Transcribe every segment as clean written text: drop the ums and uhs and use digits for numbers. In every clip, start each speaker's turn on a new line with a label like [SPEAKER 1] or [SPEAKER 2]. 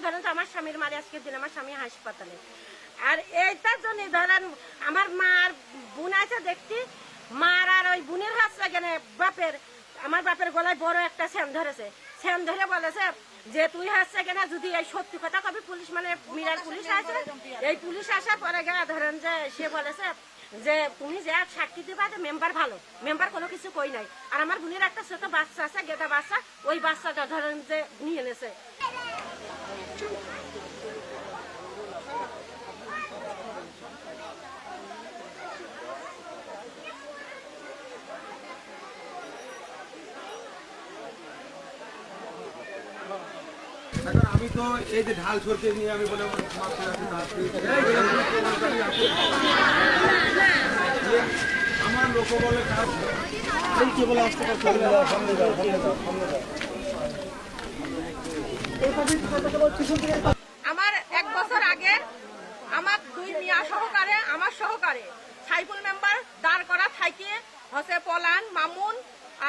[SPEAKER 1] ধরেন তো আমার স্বামীর মারে আজকের দিন আমার স্বামী হাসপাতালে, আর এইটার জন্য ধরেন আমার মার বোন আছে দেখছি, মার আর ওই বোনের হাসরা কেন বাপের, আমার বাপের গলায় বড় একটা সেন ধরেছে, সেন ধরে বলেছে যে তুই হাসছে কেন, যদি এই সত্যি কথা কবি পুলিশ মানে মিরার পুলিশ আছে, এই পুলিশ আসার পরে গা ধরেন যে সে বলেছে যে তুমি যে সাক্ষী দিবা মেম্বার ভালো, মেম্বার কোনো কিছু কই নাই। আর আমার বোনের একটা ছোট বাচ্চা আছে, গেদা বাচ্চা, ওই বাচ্চাটা ধরেন যে নিয়ে এনেছে।
[SPEAKER 2] আমি তো এই যে ঢাল সরকে নিয়ে আমি বলে আমার লোক বলে
[SPEAKER 1] আমার 1 বছর আগে আমার 2 মিয়া সহকারে আমার সহকারে সাইফুল মেম্বার দাঁড় করা থাকে হচ্ছে পলান, মামুন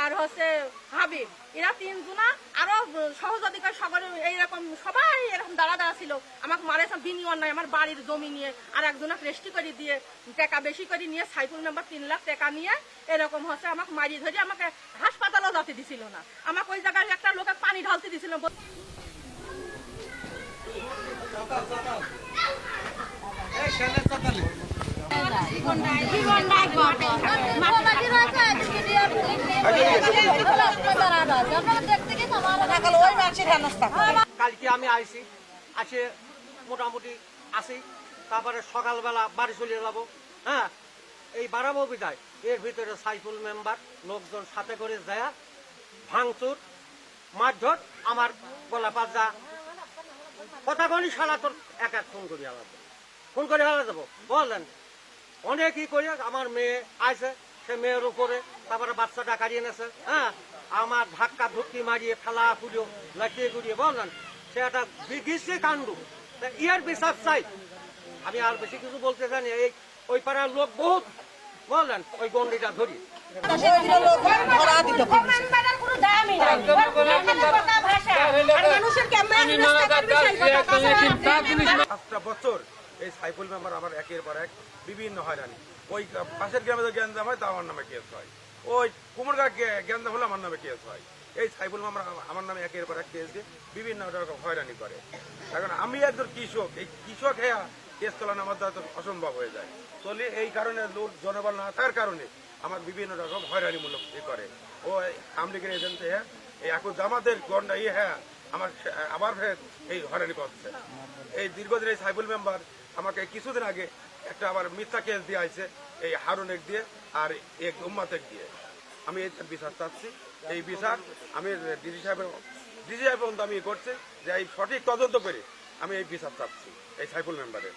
[SPEAKER 1] আর হচ্ছে হাবিব, এরা 3 জনা আরো সহযোগিতা সকলে এইরকম সবাই এরকম দাঁড়া ছিল। আমাকে মারেছে বিনিয়োগ নাই আমার বাড়ির জমি নিয়ে, আর একজনকে রেস্টি করে দিয়ে টাকা বেশি করে নিয়ে সাইফুল মেম্বার 3 লাখ টাকা নিয়ে এরকম হচ্ছে আমাকে মারিয়ে ধরে আমাকে হাসপাতালও যেতে দিছিল না, আমাকে ওই জায়গায় একটা লোকে পানি ঢালতে দিছিল।
[SPEAKER 3] কালকে আমি আইছি আসে মোটামুটি আসি, তারপরে সকালবেলা বাড়ি চলে যাবো। হ্যাঁ, এই বাড়াবো বিদায় এর ভিতরে সাইফুল মেম্বার লোকজন সাথে করে যায় ভাঙচুর মারধর, আমার গলা পাজা কথা বলি শালা তোর এক ফোন করি আলাদা ফোন করে ফেলা যাবো বললেন। অনেকই করে আমার মেয়ে আইসে, সে মেয়ের উপরে তারপরে বাচ্চাটা কাড়িয়ে নেছে। হ্যাঁ, আমার ধাক্কা ধুক্কি মারিয়ে ফেলা ফুলিও লাঠিয়ে গুড়িয়ে বললেন, সে একটা বিঘিসে কাণ্ড, ইয়ার বিচার চাই। আমি আর বেশি কিছু বলতে জানি, এই ওই পাড়ার লোক বহুত বললেন ওই গন্ডিটা ধরি
[SPEAKER 2] বছর এই সাইফুল মেম্বার আমার একের পর এক বিভিন্ন হয়রানি। ওই পাশের গ্রামে গ্যাঞ্জাম হয় তা আমার নামে কেস হয়, ওই কুমড়গা গ্যাঞ্জাম হলে আমার নামে কেস হয়। এই সাইফুল মেম্বার আমার নামে একের পর এক কেস দিয়ে বিভিন্ন রকম হয়রানি করে। এখন আমি একজন কৃষক, এই কৃষক হ্যাঁ কেস চালানো আমার দ্বারা অসম্ভব হয়ে যায়। চলে এই কারণে লোক জনবল না থাকার কারণে আমার বিভিন্ন রকম হয়রানিমূলক করে। ও আমলিগের এজেন্ট হ্যাঁ এই এখন জামাতের গন্ডা হ্যাঁ আমার এই হয়রানি করছে। এই দীর্ঘদিন এই সাইফুল মেম্বার আমাকে কিছুদিন আগে একটা আবার মিথ্যা কেস দিয়ে আছে, এই হারুনেক দিয়ে আর এক উম্মাতেক দিয়ে। আমি এই বিচার চাচ্ছি, এই বিচার আমি ডিজি সাহেব পর্যন্ত আমি করছি যে এই সঠিক তদন্ত করে আমি এই বিচার চাচ্ছি এই সাইফুল মেম্বারের।